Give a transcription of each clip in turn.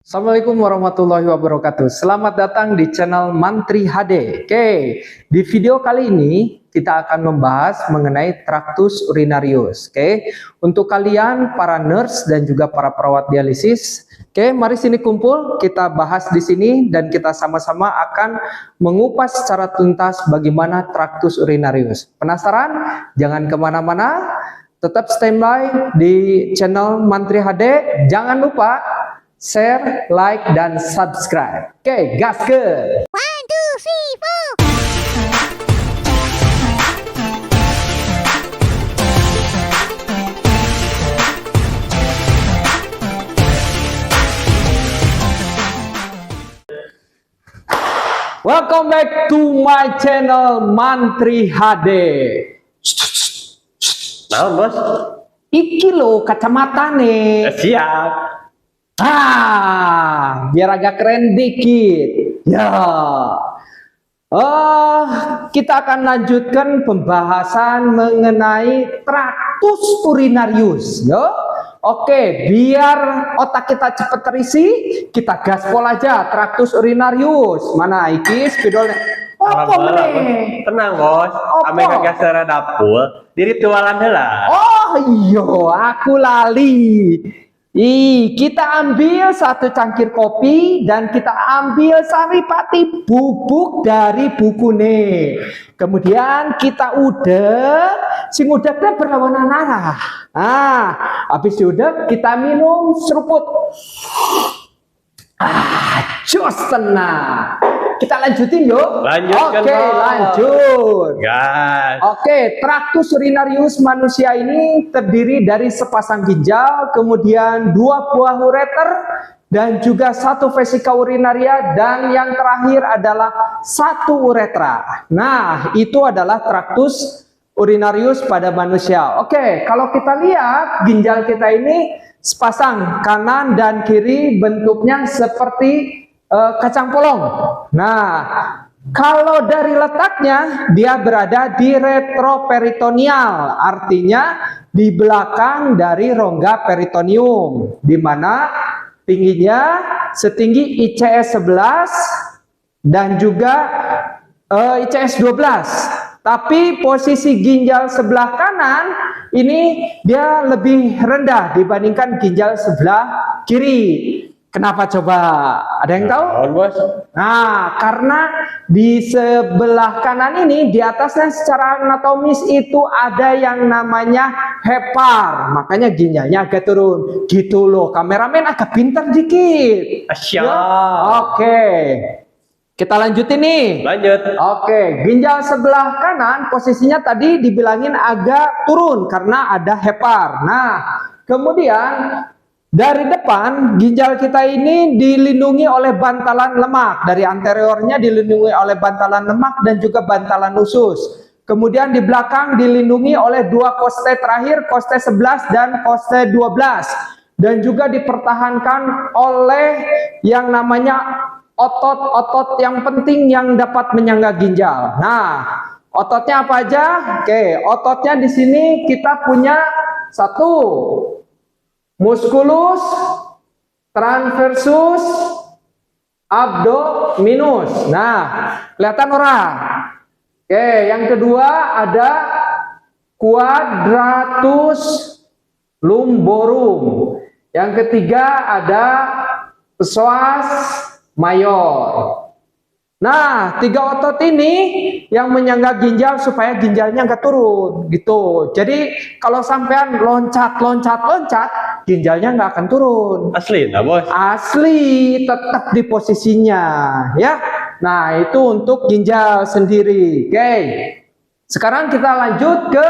Assalamualaikum warahmatullahi wabarakatuh. Selamat datang di channel Mantri HD. Oke, di video kali ini kita akan membahas mengenai traktus urinarius. Oke, untuk kalian para nurse dan juga para perawat dialisis, oke, mari sini kumpul, kita bahas di sini dan kita sama-sama akan mengupas secara tuntas bagaimana traktus urinarius. Penasaran? Jangan kemana-mana, tetap standby di channel Mantri HD. Jangan lupa share, like, dan subscribe. Oke, gas ke. 1, 2, 3, 4. Welcome back to my channel Mantri HD. Nah, bos. Iki lo kacamata nih. Siap. Biar agak keren dikit. Ya. Kita akan lanjutkan pembahasan mengenai traktus urinarius. Yo. Oke, biar otak kita cepat terisi, kita gaspol aja traktus urinarius. Mana iki spidolnya? Apa meneh? Tenang, bos. Kami kagak secara dapur. Diri tualan heula. Oh iya, aku lali. Kita ambil satu cangkir kopi dan kita ambil saripati bubuk dari bukune. Kemudian kita udek, sing udeknya berlawanan arah. Habis diudek kita minum seruput. Jos tenang. Kita lanjutin yuk. Lanjutkan. Oke, lanjut. Gas. Oke, traktus urinarius manusia ini terdiri dari sepasang ginjal, kemudian 2 buah ureter, dan juga 1 vesika urinaria, dan yang terakhir adalah 1 uretra. Nah, itu adalah traktus urinarius pada manusia. Oke, kalau kita lihat ginjal kita ini sepasang, kanan dan kiri bentuknya seperti kacang polong. Nah, kalau dari letaknya dia berada di retroperitoneal, artinya di belakang dari rongga peritoneum, di mana tingginya setinggi ICS 11 dan juga ICS 12. Tapi posisi ginjal sebelah kanan ini dia lebih rendah dibandingkan ginjal sebelah kiri. Kenapa coba? Ada yang tahu? Bos. Nah, karena di sebelah kanan ini, di atasnya secara anatomis itu ada yang namanya hepar. Makanya ginjalnya agak turun. Gitu loh, kameramen agak pintar dikit. Asyik. Ya? Oke. Kita lanjutin nih. Lanjut. Oke, ginjal sebelah kanan posisinya tadi dibilangin agak turun karena ada hepar. Nah, kemudian dari depan, ginjal kita ini dilindungi oleh bantalan lemak. Dari anteriornya dilindungi oleh bantalan lemak dan juga bantalan usus. Kemudian di belakang dilindungi oleh 2 koste terakhir, koste 11 dan koste 12. Dan juga dipertahankan oleh yang namanya otot-otot yang penting yang dapat menyangga ginjal. Nah, ototnya apa aja? Oke, ototnya di sini kita punya 1. Musculus transversus abdominus. Nah, kelihatan orang. Oke, yang kedua ada quadratus lumborum. Yang ketiga ada psoas major. Nah, 3 otot ini yang menyangga ginjal supaya ginjalnya nggak turun, gitu. Jadi kalau sampean loncat, ginjalnya nggak akan turun. Asli, nah, bos. Asli, tetap di posisinya, ya. Nah, itu untuk ginjal sendiri. Oke. Sekarang kita lanjut ke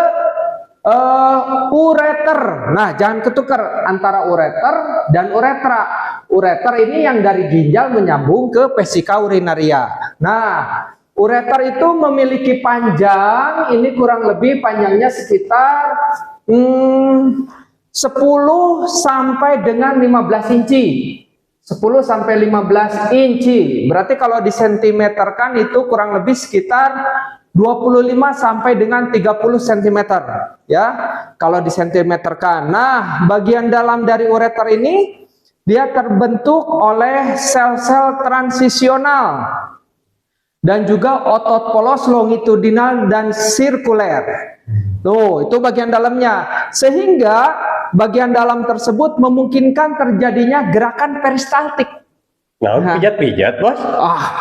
ureter. Nah, jangan ketukar antara ureter dan uretra. Ureter ini yang dari ginjal menyambung ke vesika urinaria. Nah, ureter itu memiliki panjang, ini kurang lebih panjangnya sekitar 10 sampai dengan 15 inci. 10 sampai 15 inci. Berarti kalau disentimeterkan itu kurang lebih sekitar 25 sampai dengan 30 cm ya, kalau disentimeterkan. Nah, bagian dalam dari ureter ini dia terbentuk oleh sel-sel transisional dan juga otot polos longitudinal dan sirkuler. Tuh, itu bagian dalamnya. Sehingga bagian dalam tersebut memungkinkan terjadinya gerakan peristaltik. Nah, pijat-pijat, Bos.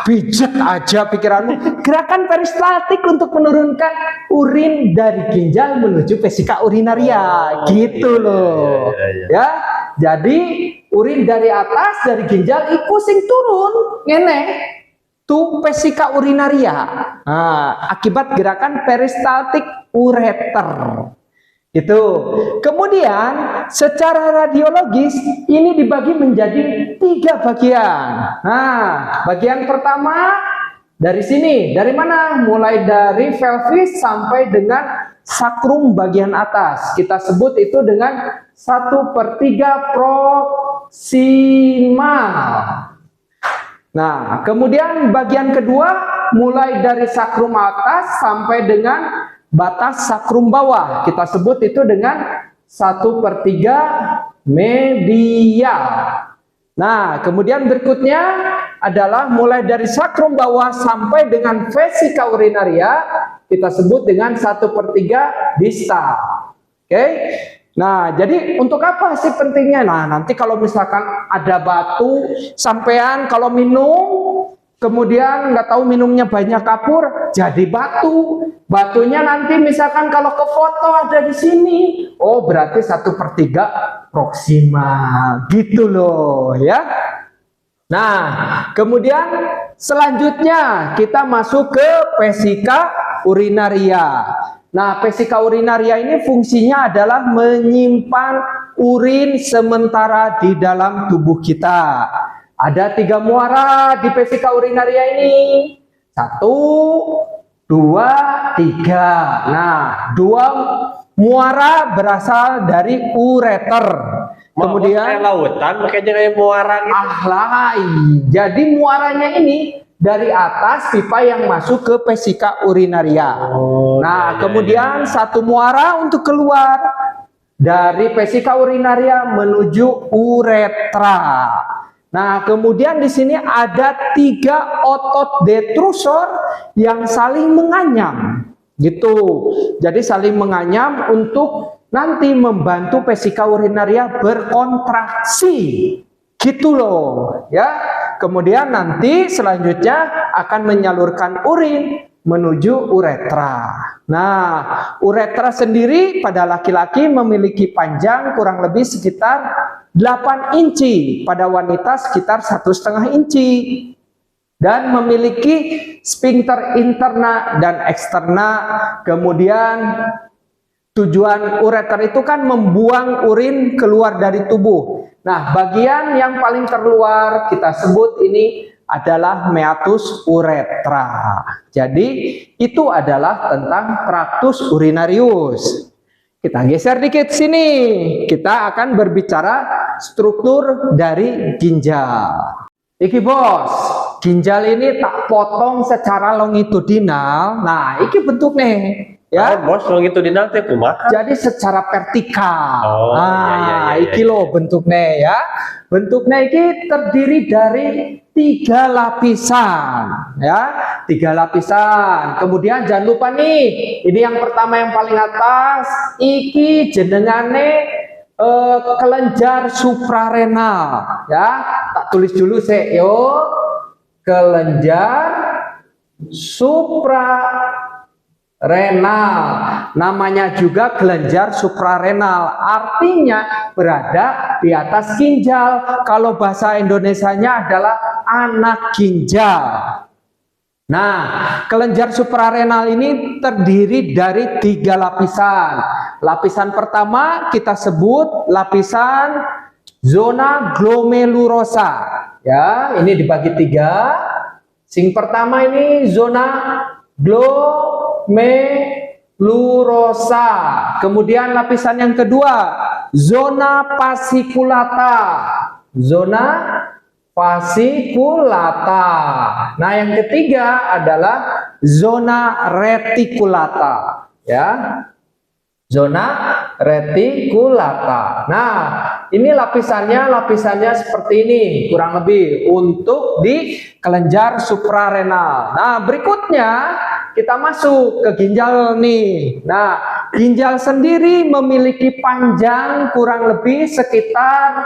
Pijat aja pikiranmu. Gerakan peristaltik untuk menurunkan urin dari ginjal menuju vesika urinaria. Gitu loh. Ya, jadi urin dari atas dari ginjal iku sing turun ngene tu vesika urinaria. Akibat gerakan peristaltik ureter. Itu. Kemudian secara radiologis ini dibagi menjadi 3 bagian. Bagian pertama dari sini, dari mana? Mulai dari pelvis sampai dengan sakrum bagian atas. Kita sebut itu dengan 1/3 proksimal. Nah, kemudian bagian kedua mulai dari sakrum atas sampai dengan batas sakrum bawah. Kita sebut itu dengan 1/3 medial. Nah, kemudian berikutnya adalah mulai dari sakrum bawah sampai dengan vesika urinaria. Kita sebut dengan 1/3 distal. Oke. Nah, jadi untuk apa sih pentingnya? Nah, nanti kalau misalkan ada batu, sampean kalau minum, kemudian nggak tahu minumnya banyak kapur, jadi batu. Batunya nanti misalkan kalau ke foto ada di sini, oh berarti 1/3 proksimal, gitu loh ya. Nah, kemudian selanjutnya kita masuk ke vesika urinaria. Nah, vesika urinaria ini fungsinya adalah menyimpan urin sementara di dalam tubuh kita. Ada 3 muara di vesika urinaria ini. 1, 2, 3. Nah, 2 muara berasal dari ureter. Kemudian lautan makanya kayak muara gitu. Jadi muaranya ini dari atas pipa yang masuk ke vesika urinaria. Kemudian 1 muara untuk keluar dari vesika urinaria menuju uretra. Nah, kemudian di sini ada 3 otot detrusor yang saling menganyam, gitu. Jadi saling menganyam untuk nanti membantu vesika urinaria berkontraksi, gitu loh, ya. Kemudian nanti selanjutnya akan menyalurkan urin menuju uretra. Nah, uretra sendiri pada laki-laki memiliki panjang kurang lebih sekitar 8 inci, pada wanita sekitar 1,5 inci. Dan memiliki sphincter interna dan eksterna. Kemudian tujuan ureter itu kan membuang urin keluar dari tubuh. Nah, bagian yang paling terluar kita sebut ini adalah meatus uretra. Jadi itu adalah tentang tractus urinarius. Kita geser dikit sini. Kita akan berbicara struktur dari ginjal. Iki bos, ginjal ini tak potong secara longitudinal. Nah, iki bentuk nih. Ya, bos longitudinal teh kumaha? Jadi secara vertikal. Iya. Iki loh bentuknya ya. Bentuknya iki terdiri dari 3 lapisan, ya, 3 lapisan. Kemudian jangan lupa nih, ini yang pertama yang paling atas, iki jenengane kelenjar suprarenal, ya. Tak tulis dulu sih, yo, kelenjar suprarenal, namanya juga kelenjar suprarenal, artinya berada di atas ginjal. Kalau bahasa Indonesianya adalah anak ginjal. Nah, kelenjar suprarenal ini terdiri dari 3 lapisan. Lapisan pertama kita sebut lapisan zona glomerulosa. Ya, ini dibagi 3. Sing pertama ini zona glomerulosa. Kemudian lapisan yang kedua, zona fasciculata. Zona fasciculata. Nah, yang ketiga adalah zona reticulata, ya. Zona reticulata. Nah, ini lapisannya seperti ini kurang lebih untuk di kelenjar suprarenal. Nah, berikutnya kita masuk ke ginjal nih. Nah, ginjal sendiri memiliki panjang kurang lebih sekitar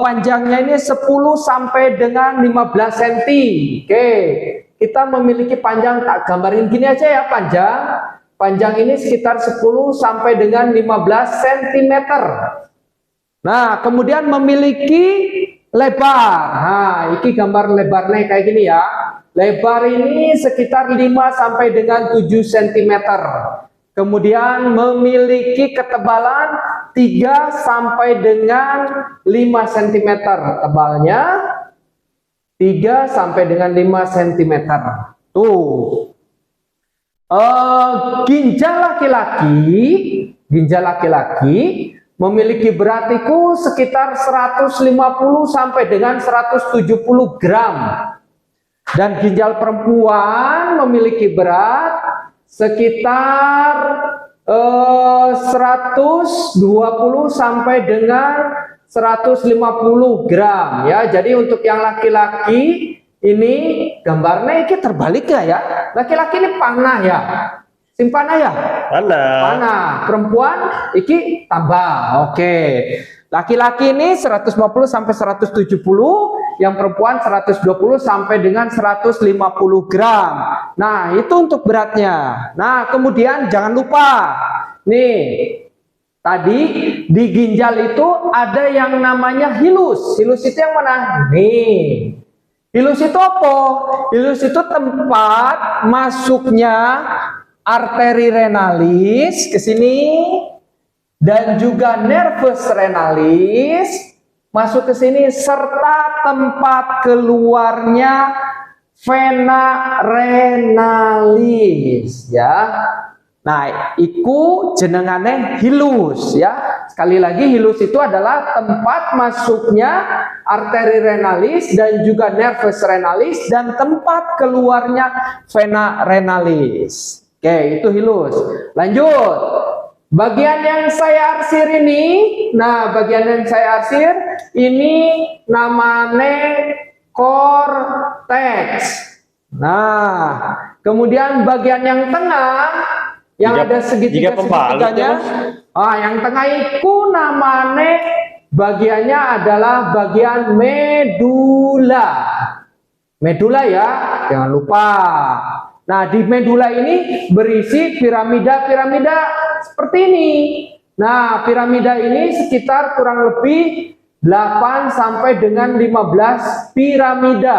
panjangnya ini 10 sampai dengan 15 cm. Oke, kita memiliki panjang, tak gambarin gini aja ya, panjang ini sekitar 10 sampai dengan 15 cm. Nah, kemudian memiliki lebar. Nah, ini gambar lebarnya kayak gini ya. Lebar ini sekitar 5 sampai dengan 7 cm. Kemudian memiliki ketebalan 3 sampai dengan 5 cm. Tebalnya 3 sampai dengan 5 cm. Tuh. Ginjal laki-laki memiliki berat itu sekitar 150 sampai dengan 170 gram. Dan ginjal perempuan memiliki berat sekitar 120 sampai dengan 150 gram ya. Jadi untuk yang laki-laki ini gambarnya ini terbalik ya. Laki-laki ini panah ya. Simpanah ya? Panah. Perempuan iki tambah. Oke. Laki-laki ini 150 sampai 170, yang perempuan 120 sampai dengan 150 gram. Nah, itu untuk beratnya. Nah, kemudian jangan lupa. Nih, tadi di ginjal itu ada yang namanya hilus. Hilus itu yang mana? Nih. Hilus itu apa? Hilus itu tempat masuknya arteri renalis ke sini dan juga nervus renalis masuk ke sini serta tempat keluarnya vena renalis ya. Nah, iku jenengane hilus ya. Sekali lagi, hilus itu adalah tempat masuknya arteri renalis dan juga nervus renalis dan tempat keluarnya vena renalis. Oke, itu hilus. Lanjut. Bagian yang saya arsir ini, nah bagian yang saya arsir ini namanya korteks. Nah, kemudian bagian yang tengah yang ada segitiga-segitiganya, yang tengah itu namanya bagiannya adalah bagian medula. Medula ya, jangan lupa. Nah, di medula ini berisi piramida-piramida seperti ini. Nah, piramida ini sekitar kurang lebih 8 sampai dengan 15 piramida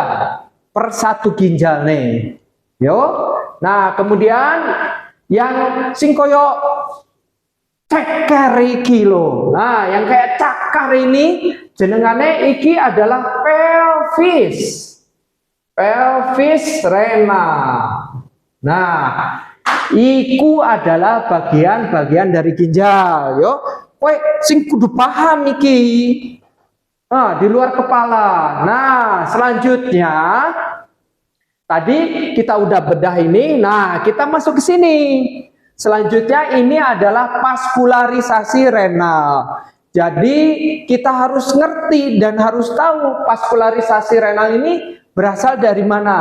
per satu ginjal nih. Yo. Nah, kemudian yang singkoyo cakar iki lho. Nah, yang kayak cakar ini jenengane iki adalah pelvis. Pelvis renal. Nah, iku adalah bagian-bagian dari ginjal, yo. Kowe sing kudu paham iki. Nah, di luar kepala. Nah, selanjutnya tadi kita udah bedah ini. Nah, kita masuk ke sini. Selanjutnya ini adalah vaskularisasi renal. Jadi kita harus ngerti dan harus tahu vaskularisasi renal ini berasal dari mana.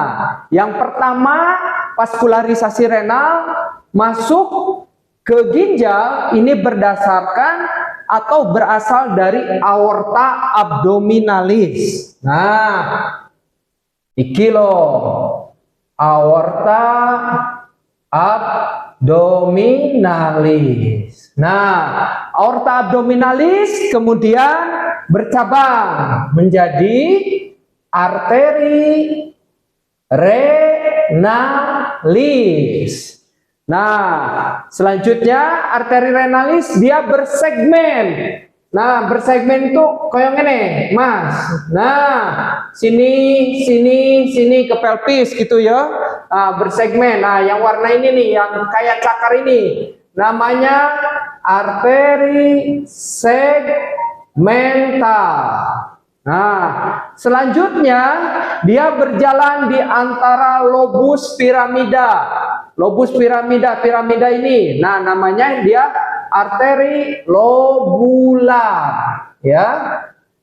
Yang pertama, vaskularisasi renal masuk ke ginjal ini berdasarkan atau berasal dari aorta abdominalis. Nah, iki loh, aorta abdominalis. Nah, aorta abdominalis kemudian bercabang menjadi arteri renalis. Nah, selanjutnya arteri renalis dia bersegmen. Nah, bersegmen itu kayak gini, Mas. Nah, sini ke pelvis gitu ya. Nah, bersegmen. Nah, yang warna ini nih, yang kayak cakar ini, namanya arteri segmental. Nah, selanjutnya dia berjalan di antara lobus piramida. Lobus piramida ini. Nah, namanya dia arteri lobular. ya.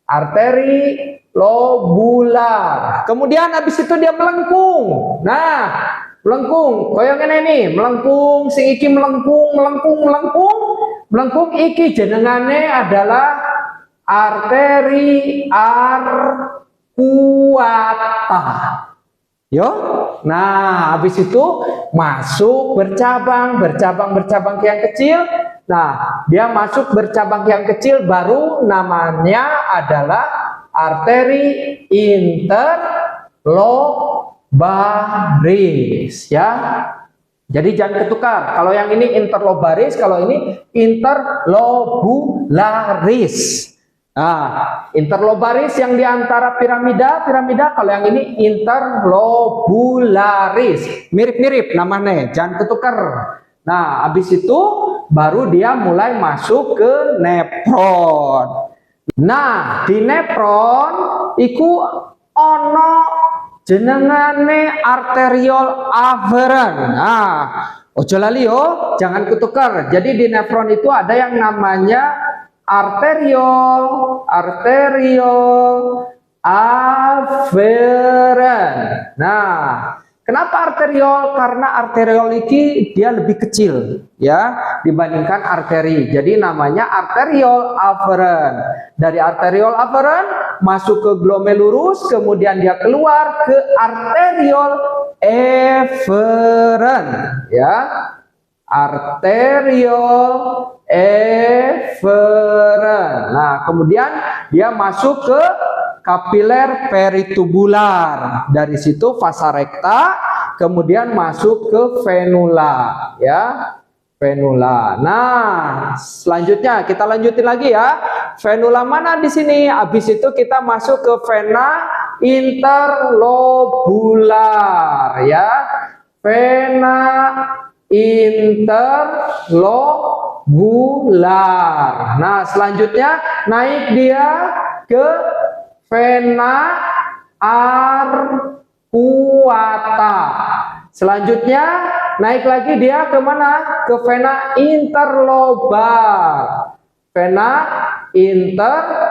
Arteri lobular. Kemudian habis itu dia melengkung. Nah, melengkung. Koyo ngene ini, melengkung, sing iki melengkung. Melengkung iki jenengane adalah arteri arcuata. Yo. Nah, habis itu masuk bercabang ke yang kecil. Nah, dia masuk bercabang ke yang kecil, baru namanya adalah arteri interlobaris, ya. Jadi jangan ketukar. Kalau yang ini interlobaris, kalau ini interlobularis. Nah, interlobaris yang di antara piramida, kalau yang ini interlobularis. Mirip-mirip namanya, jangan ketukar. Nah, habis itu baru dia mulai masuk ke nefron. Nah, di nefron iku ono jenengane arteriol afferent. Nah, ojo lali yo, jangan ketukar. Jadi di nefron itu ada yang namanya arteriol afferent. Nah, kenapa arteriol? Karena arteriol ini dia lebih kecil, ya, dibandingkan arteri. Jadi namanya arteriol afferent. Dari arteriol afferent masuk ke glomerulus, kemudian dia keluar ke arteriol efferent, ya. Arteriol efferent. Nah, kemudian dia masuk ke kapiler peritubular. Dari situ vasa recta, kemudian masuk ke venula, ya. Venula. Nah, selanjutnya kita lanjutin lagi ya. Venula mana di sini? Habis itu kita masuk ke vena interlobular, ya. Vena interlobular. Nah, selanjutnya naik dia ke vena arcuata. Selanjutnya naik lagi dia ke mana? Ke vena interlobar. Vena interlobar.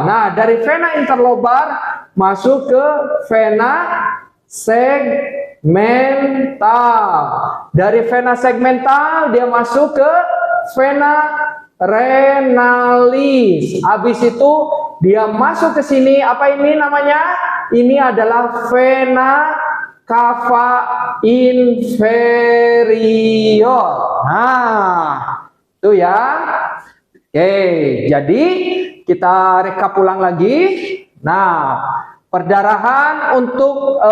Nah, dari vena interlobar masuk ke vena segmental. Dari vena segmental dia masuk ke vena renalis. Habis itu dia masuk ke sini. Apa ini namanya? Ini adalah vena cava inferior. Nah, itu ya. Oke, jadi kita rekap ulang lagi. Nah, perdarahan untuk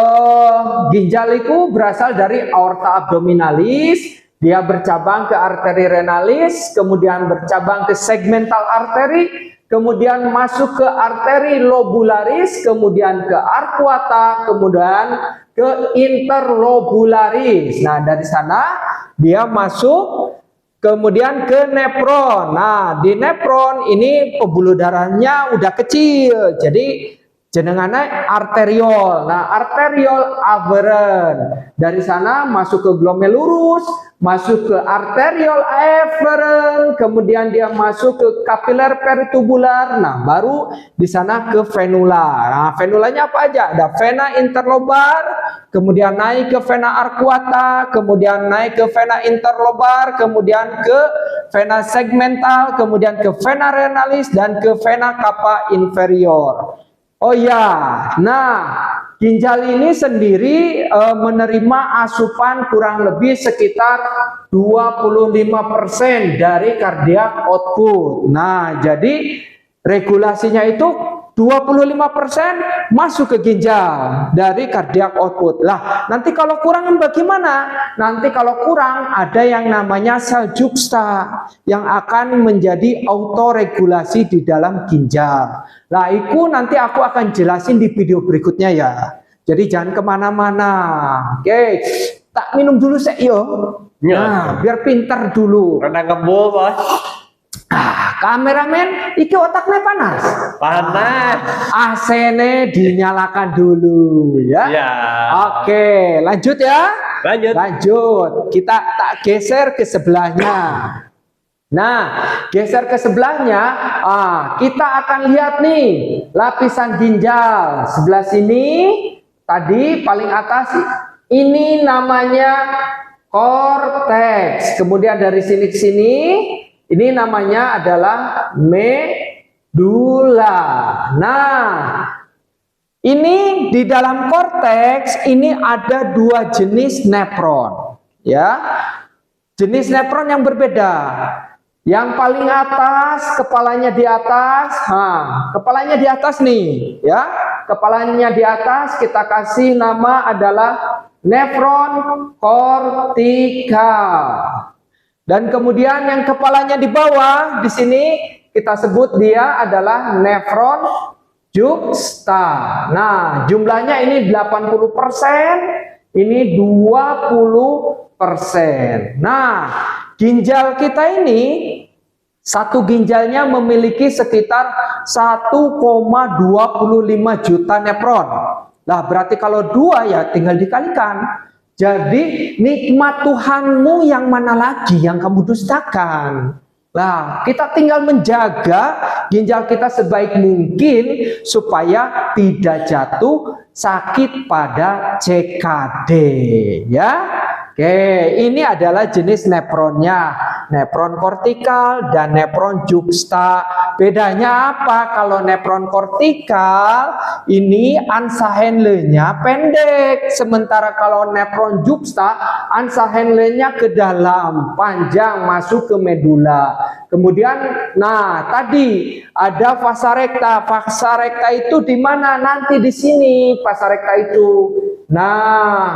ginjal itu berasal dari aorta abdominalis, dia bercabang ke arteri renalis, kemudian bercabang ke segmental arteri, kemudian masuk ke arteri lobularis, kemudian ke arcuata, kemudian ke interlobularis. Nah, dari sana dia masuk kemudian ke nefron. Nah, di nefron ini pembuluh darahnya udah kecil, jadi jenengannya arteriol. Nah, arteriol afferent. Dari sana masuk ke glomerulus, masuk ke arteriol efferent, kemudian dia masuk ke kapiler peritubular. Nah, baru di sana ke venula. Nah, venulanya apa aja? Ada vena interlobar, kemudian naik ke vena arcuata, kemudian naik ke vena interlobar, kemudian ke vena segmental, kemudian ke vena renalis, dan ke vena cava inferior. Oh ya, nah ginjal ini sendiri menerima asupan kurang lebih sekitar 25% dari cardiac output. Nah, jadi regulasinya itu 25% masuk ke ginjal dari cardiac output. Lah, nanti kalau kurang bagaimana? Nanti kalau kurang ada yang namanya sel juxta yang akan menjadi autoregulasi di dalam ginjal. Lah, itu nanti aku akan jelasin di video berikutnya ya. Jadi jangan kemana-mana. Oke, tak minum dulu yo. Nah, biar pintar dulu. Renang kebo, Bos. Kameramen, iki otaknya panas. Panas. AC-nya dinyalakan dulu ya. Ya. Oke, lanjut ya. Lanjut. Lanjut. Kita tak geser ke sebelahnya. Nah, geser ke sebelahnya, kita akan lihat nih lapisan ginjal sebelah sini. Tadi paling atas ini namanya korteks. Kemudian dari sini ke sini, ini namanya adalah medula. Nah, ini di dalam korteks ini ada dua jenis nefron, ya. Jenis nefron yang berbeda. Yang paling atas, kepalanya di atas, kepalanya di atas nih, ya. Kepalanya di atas kita kasih nama adalah nefron kortikal. Dan kemudian yang kepalanya di bawah di sini kita sebut dia adalah nefron juxta. Nah, jumlahnya ini 80%, ini 20%. Nah, ginjal kita ini satu ginjalnya memiliki sekitar 1,25 juta nefron. Nah, berarti kalau dua ya tinggal dikalikan. Jadi nikmat Tuhanmu yang mana lagi yang kamu dustakan? Nah, kita tinggal menjaga ginjal kita sebaik mungkin supaya tidak jatuh sakit pada CKD, ya. Oke, ini adalah jenis nefronnya, nefron kortikal dan nefron juxta. Bedanya apa? Kalau nefron kortikal ini Ansahenle-nya pendek, sementara kalau nefron juxta Ansahenle-nya ke dalam, panjang masuk ke medula. Kemudian, nah tadi ada vasa recta. Vasa recta itu di mana? Nanti di sini vasa recta itu. Nah,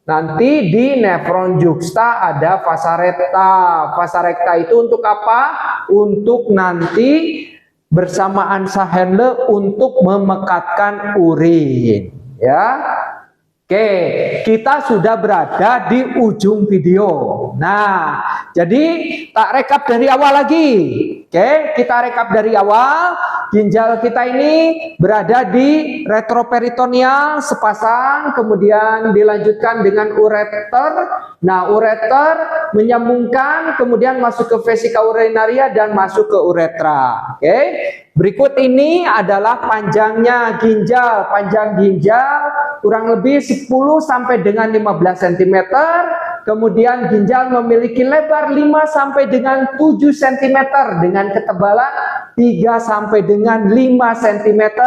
nanti di nefron juxta ada vasa recta. Vasa recta itu untuk apa? Untuk nanti bersama Ansahenle untuk memekatkan urin, ya. Oke, kita sudah berada di ujung video. Nah, jadi tak rekap dari awal lagi. Oke, kita rekap dari awal. Ginjal kita ini berada di retroperitoneal sepasang, kemudian dilanjutkan dengan ureter. Nah, ureter menyambungkan, kemudian masuk ke vesika urinaria dan masuk ke uretra. Oke, berikut ini adalah panjangnya ginjal. Panjang ginjal kurang lebih 10 sampai dengan 15 cm. Kemudian ginjal memiliki lebar 5 sampai dengan 7 cm dengan ketebalan 3 sampai dengan 5 cm.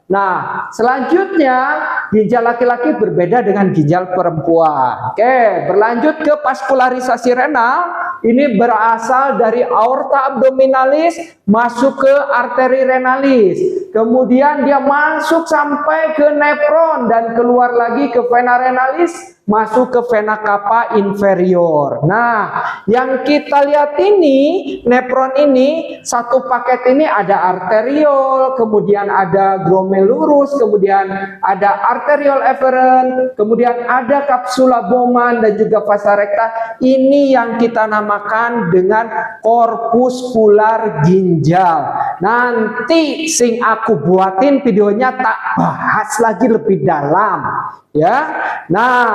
Nah, selanjutnya ginjal laki-laki berbeda dengan ginjal perempuan. Oke, berlanjut ke vaskularisasi renal. Ini berasal dari aorta abdominalis masuk ke arteri renalis. Kemudian dia masuk sampai ke nefron dan keluar lagi ke vena renalis, masuk ke vena cava inferior. Nah, yang kita lihat ini, nefron ini, satu paket ini ada arteriol, kemudian ada glomerulus, kemudian ada arteriol efferent, kemudian ada capsula Bowman dan juga vasa recta. Ini yang kita namakan dengan korpuskular ginjal. Nanti sing aku buatin videonya tak bahas lagi lebih dalam, ya. Nah,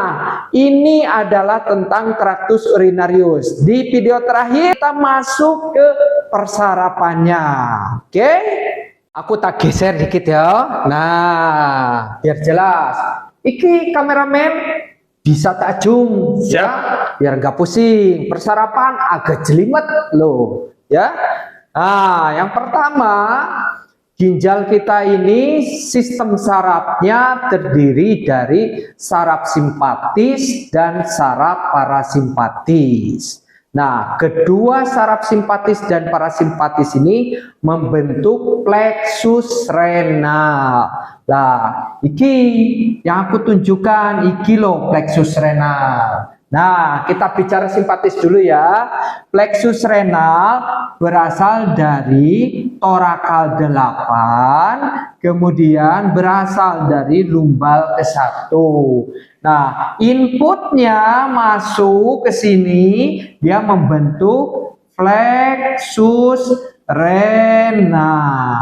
ini adalah tentang traktus urinarius. Di video terakhir kita masuk ke persarapannya. Oke? Aku tak geser dikit ya. Nah, biar jelas. Iki kameramen bisa tak zoom, ya, biar nggak pusing. Persarapan agak jelimet loh, ya. Nah, yang pertama, ginjal kita ini sistem sarafnya terdiri dari saraf simpatis dan saraf parasimpatis. Nah, kedua saraf simpatis dan parasimpatis ini membentuk plexus renal. Nah, iki yang aku tunjukkan, iki loh plexus renal. Nah, kita bicara simpatis dulu ya. Plexus renal berasal dari torakal 8, kemudian berasal dari lumbal ke-1. Nah, inputnya masuk ke sini, dia membentuk plexus renal.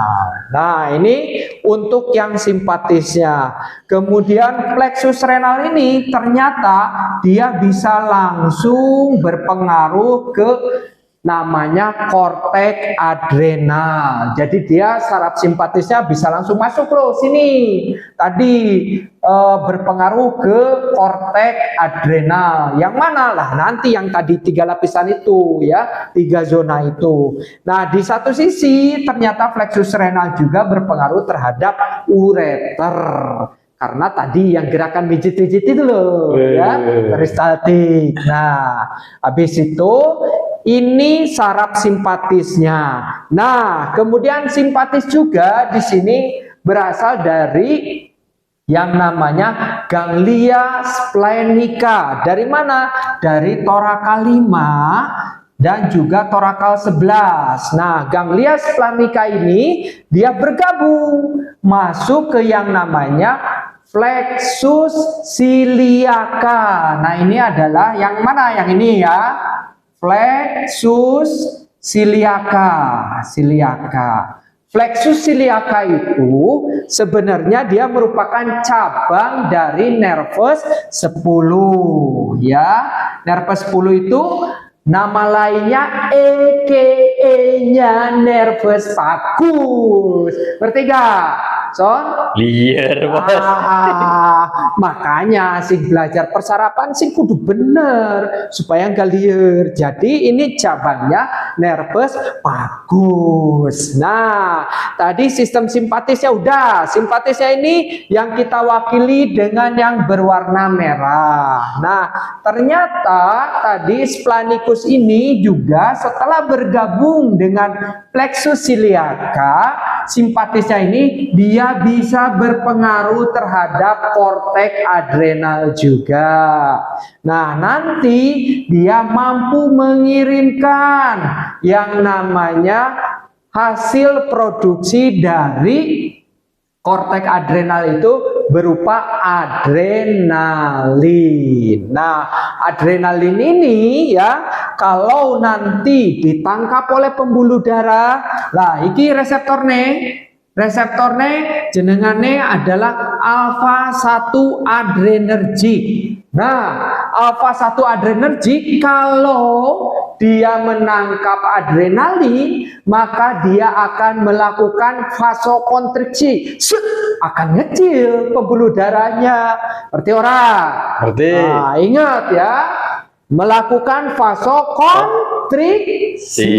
Nah, ini untuk yang simpatisnya. Kemudian plexus renal ini ternyata dia bisa langsung berpengaruh ke namanya korteks adrenal. Jadi dia saraf simpatisnya bisa langsung masuk loh sini. Tadi berpengaruh ke korteks adrenal. Yang mana lah? Nanti yang tadi 3 lapisan itu ya, 3 zona itu. Nah, di satu sisi ternyata plexus renal juga berpengaruh terhadap ureter. Karena tadi yang gerakan pijit-pijit itu loh, ya, peristaltik. Nah, habis itu ini saraf simpatisnya. Nah, kemudian simpatis juga di sini berasal dari yang namanya ganglia splenica. Dari mana? Dari torakal 5 dan juga torakal 11. Nah, ganglia splenica ini dia bergabung masuk ke yang namanya plexus ciliaca. Nah, ini adalah yang mana? Yang ini ya. Plexus ciliaca. Plexus ciliaca itu sebenarnya dia merupakan cabang dari nervus 10 ya. Nervus 10 itu nama lainnya EKE-nya nervus vagus. Ngerti gak? Son? Liar, Bos. Makanya sing belajar persarapan sing kudu bener supaya nggak liar. Jadi ini cabangnya nervus vagus. Nah, tadi sistem simpatisnya udah. Simpatisnya ini yang kita wakili dengan yang berwarna merah. Nah, ternyata tadi splanicus ini juga setelah bergabung dengan plexus ciliaca, simpatisnya ini dia bisa berpengaruh terhadap korteks adrenal juga. Nah, nanti dia mampu mengirimkan yang namanya hasil produksi dari korteks adrenal itu berupa adrenalin. Nah, adrenalin ini ya kalau nanti ditangkap oleh pembuluh darah, lah iki reseptornya jenengane adalah alfa 1 adrenergic. Nah, alfa 1 adrenergic kalau dia menangkap adrenalin, maka dia akan melakukan vasokonstriksi. Akan ngecil pembuluh darahnya. Ngerti orang? Ngerti. Nah, ingat ya. Melakukan vasokonstriksi.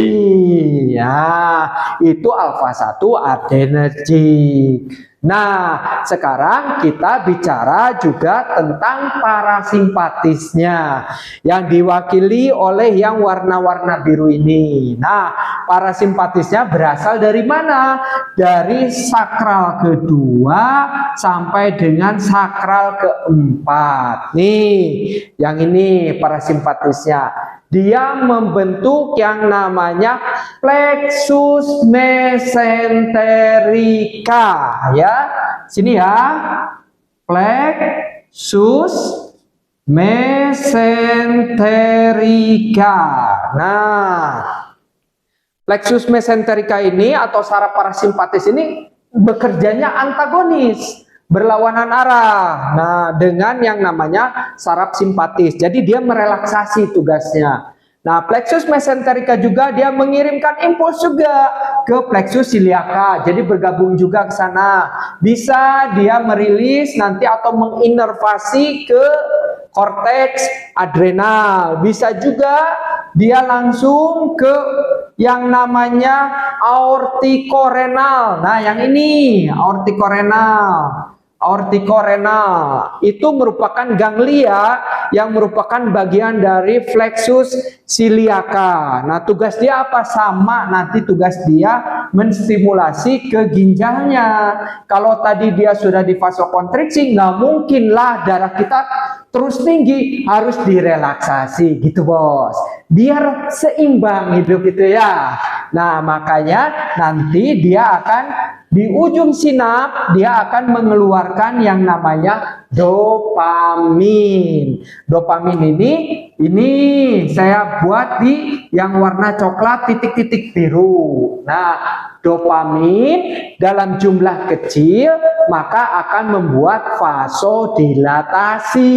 Ya, itu alfa 1 adrenergic. Nah, sekarang kita bicara juga tentang parasimpatisnya yang diwakili oleh yang warna-warna biru ini. Nah, parasimpatisnya berasal dari mana? Dari sakral kedua sampai dengan sakral keempat. Nih, yang ini parasimpatisnya. Dia membentuk yang namanya plexus mesenterica ya. Sini ya. Plexus mesenterica. Nah, plexus mesenterica ini atau saraf parasimpatis ini bekerjanya antagonis, berlawanan arah. Nah, dengan yang namanya saraf simpatis. Jadi dia merelaksasi tugasnya. Nah, plexus mesenterica juga dia mengirimkan impuls juga ke plexus ciliaca. Jadi bergabung juga ke sana. Bisa dia merilis nanti atau menginervasi ke korteks adrenal. Bisa juga dia langsung ke yang namanya aortikorenal. Nah, yang ini aortikorenal. Aortikorenal itu merupakan ganglia yang merupakan bagian dari plexus ciliaca. Nah, tugas dia apa? Sama, nanti tugas dia menstimulasi ke ginjalnya. Kalau tadi dia sudah di vasokonstriksi, nggak mungkin lah darah kita terus tinggi, harus direlaksasi gitu, Bos. Biar seimbang hidup itu ya. Nah, makanya nanti dia akan di ujung sinap dia akan mengeluarkan yang namanya dopamin. Dopamin ini saya buat di yang warna coklat titik-titik biru. Nah, dopamin dalam jumlah kecil maka akan membuat vasodilatasi.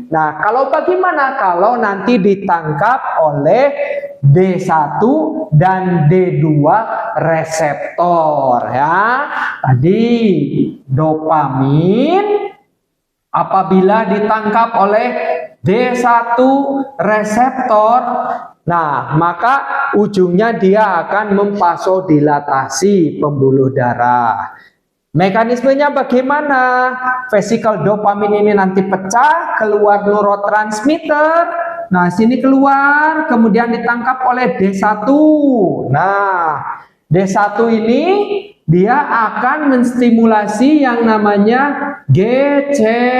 Nah, kalau bagaimana kalau nanti ditangkap oleh D1 dan D2 reseptor ya. Tadi dopamin apabila ditangkap oleh D1 reseptor, nah maka ujungnya dia akan memvasodilatasi pembuluh darah. Mekanismenya bagaimana? Vesikel dopamin ini nanti pecah, keluar neurotransmitter. Nah, sini keluar, kemudian ditangkap oleh D1. Nah, D1 ini dia akan menstimulasi yang namanya GCPR.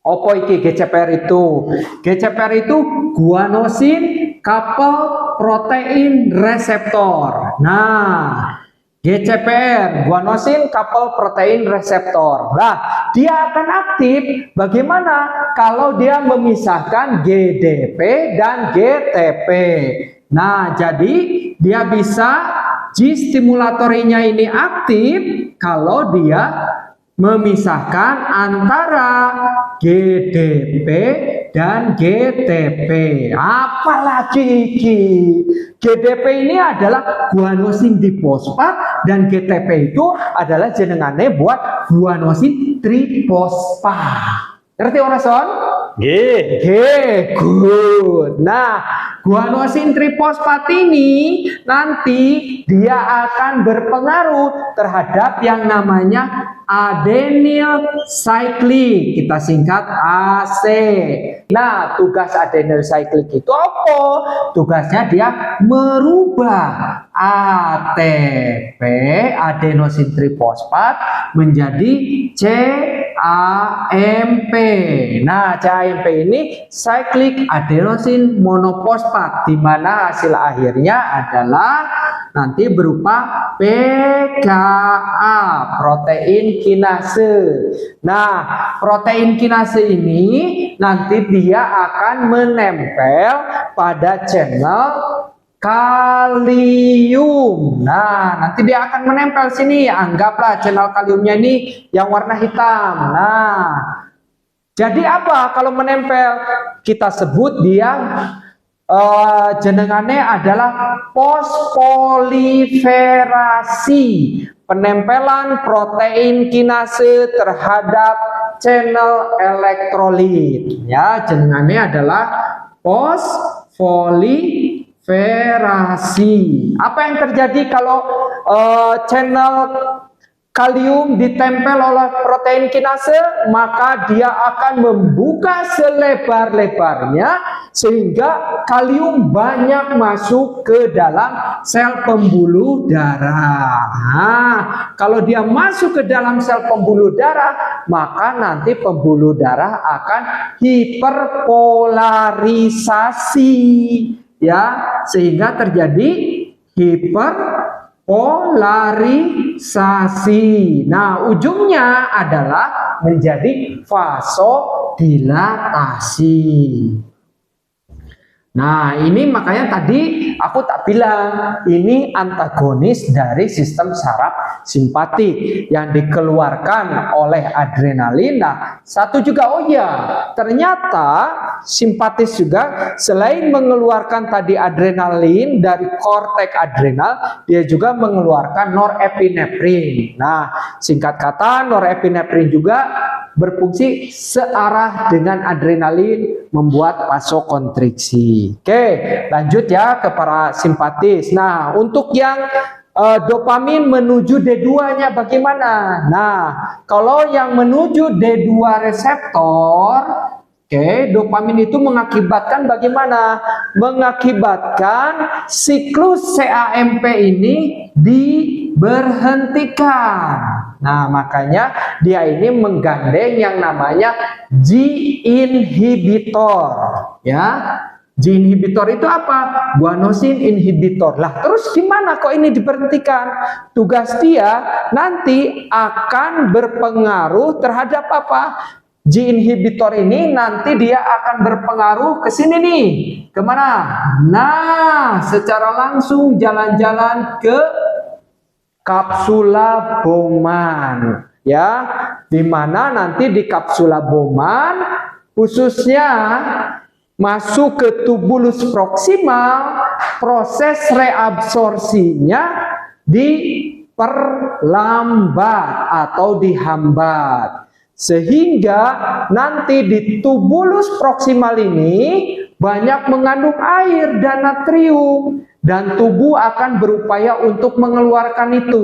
Apa iki GCPR itu? GCPR itu guanosin coupled protein receptor. Nah, GCPR, guanosin coupled protein receptor. Nah, dia akan aktif bagaimana kalau dia memisahkan GDP dan GTP. Nah, jadi dia bisa G-stimulatorinya ini aktif kalau dia memisahkan antara GDP dan GTP. Apalagi iki? GDP ini adalah guanosin difosfat dan GTP itu adalah jenengannya buat guanosin trifosfat. Ngerti orang son? Good. Nah, guanosin trifosfat ini nanti dia akan berpengaruh terhadap yang namanya adenyl cyclic, kita singkat AC. Nah, tugas adenyl cyclic itu apa? Tugasnya dia merubah ATP, adenosin trifosfat, menjadi CAMP. Nah, CAMP ini cyclic adenosine monofosfat, di mana hasil akhirnya adalah nanti berupa PKA, protein kinase. Nah, protein kinase ini nanti dia akan menempel pada channel kalium. Nah, nanti dia akan menempel sini. Anggaplah channel kaliumnya ini yang warna hitam. Nah, jadi apa kalau menempel? Kita sebut dia jenengannya adalah fosfoliferasi, penempelan protein kinase terhadap channel elektrolit. Ya, jenengannya adalah fosfoliferasi. Apa yang terjadi kalau channel kalium ditempel oleh protein kinase? Maka dia akan membuka selebar-lebarnya sehingga kalium banyak masuk ke dalam sel pembuluh darah. Nah, kalau dia masuk ke dalam sel pembuluh darah, maka nanti pembuluh darah akan hiperpolarisasi, ya, sehingga terjadi hiperpolarisasi. Nah, ujungnya adalah menjadi vasodilatasi. Nah, ini makanya tadi aku tak bilang ini antagonis dari sistem saraf simpatik yang dikeluarkan oleh adrenalin. Nah, satu juga, oh ya, ternyata simpatis juga selain mengeluarkan tadi adrenalin dari korteks adrenal, dia juga mengeluarkan norepinefrin. Nah, singkat kata, norepinefrin juga berfungsi searah dengan adrenalin, membuat vasokonstriksi. Oke, lanjut ya ke para simpatis. Nah, untuk yang dopamin menuju D2-nya bagaimana? Nah, kalau yang menuju D2 reseptor, oke, dopamin itu mengakibatkan bagaimana? Mengakibatkan siklus CAMP ini diberhentikan. Nah, makanya dia ini menggandeng yang namanya G-inhibitor, ya. G-inhibitor itu apa? Guanosin inhibitor. Lah, terus gimana kok ini diberhentikan? Tugas dia nanti akan berpengaruh terhadap apa? G-inhibitor ini nanti dia akan berpengaruh ke sini nih. Kemana? Nah, secara langsung jalan-jalan ke kapsula Bowman, ya, di mana nanti di kapsula Bowman khususnya masuk ke tubulus proksimal, proses reabsorpsinya diperlambat atau dihambat. Sehingga nanti di tubulus proksimal ini banyak mengandung air dan natrium, dan tubuh akan berupaya untuk mengeluarkan itu.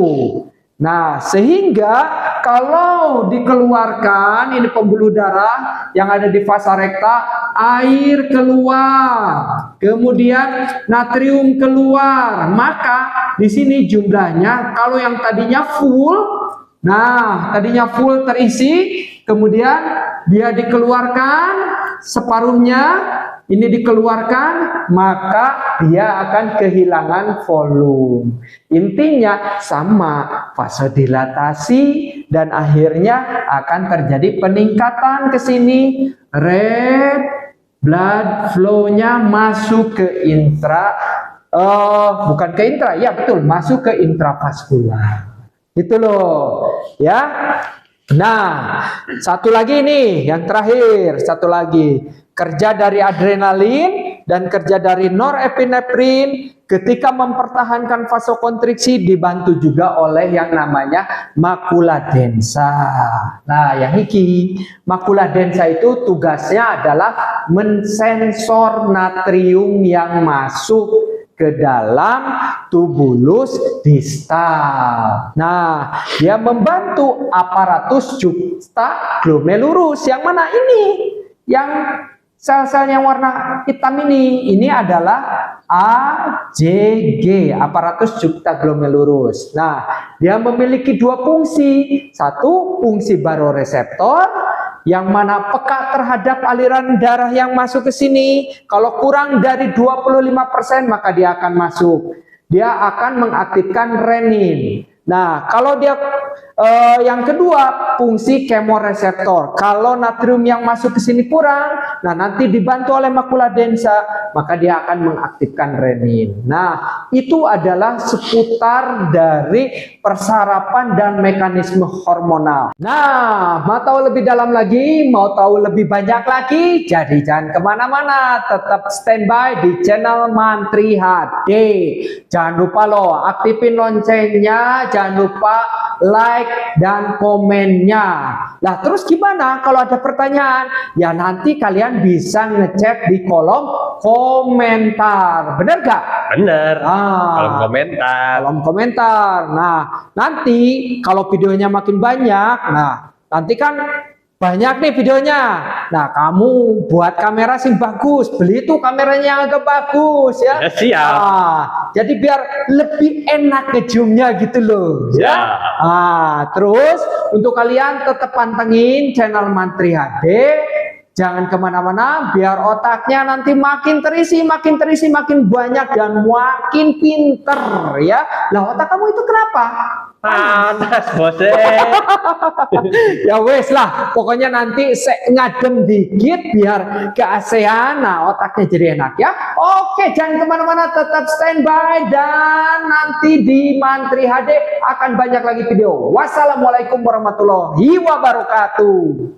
Nah, sehingga kalau dikeluarkan, ini pembuluh darah yang ada di vasa rekta, air keluar, kemudian natrium keluar, maka di sini jumlahnya kalau yang tadinya full, nah tadinya full terisi, kemudian dia dikeluarkan separuhnya, ini dikeluarkan, maka dia akan kehilangan volume. Intinya sama, fase dilatasi dan akhirnya akan terjadi peningkatan ke sini. Red blood flow-nya masuk ke bukan ke intra, ya betul, masuk ke intravaskular. Gitu loh, ya. Nah, satu lagi nih, yang terakhir, satu lagi. Kerja dari adrenalin dan kerja dari norepinefrin ketika mempertahankan vasokonstriksi dibantu juga oleh yang namanya makula densa. Nah, yang iki, makula densa itu tugasnya adalah mensensor natrium yang masuk ke dalam tubulus distal. Nah, dia membantu aparatus juxtaglomerulus yang mana ini? Yang sel-sel yang warna hitam ini adalah AJG, aparatus juxtaglomerulus. Nah, dia memiliki dua fungsi. Satu, fungsi baroreseptor, yang mana peka terhadap aliran darah yang masuk ke sini. Kalau kurang dari 25% maka dia akan masuk. Dia akan mengaktifkan renin. Nah, kalau dia yang kedua, fungsi kemoreseptor. Kalau natrium yang masuk ke sini kurang, nah nanti dibantu oleh makula densa, maka dia akan mengaktifkan renin. Nah, itu adalah seputar dari persarapan dan mekanisme hormonal. Nah, mau tahu lebih dalam lagi, mau tahu lebih banyak lagi, jadi jangan kemana-mana, tetap standby di channel Mantri HD. Jangan lupa loh, aktifin loncengnya, jangan lupa like dan komennya. Nah, terus gimana kalau ada pertanyaan? Ya nanti kalian bisa ngechat di kolom komentar. Bener gak? Bener. Nah, Kolom komentar. kolom komentar. Nah, nanti kalau videonya makin banyak, nah nanti kan banyak nih videonya. Nah, kamu buat kamera sing bagus, beli tuh kameranya yang agak bagus ya. Ya, siap. Nah, jadi biar lebih enak ngezoomnya gitu loh. Ya. Nah, terus untuk kalian tetap pantengin channel Mantri HD. Jangan kemana-mana, biar otaknya nanti makin terisi, makin banyak dan makin pinter ya. Lah otak kamu itu kenapa? Panas, bose. Ya wes lah, pokoknya nanti ngadem dikit biar keasean, nah otaknya jadi enak ya. Oke, jangan kemana-mana, tetap standby dan nanti di Mantri HD akan banyak lagi video. Wassalamualaikum warahmatullahi wabarakatuh.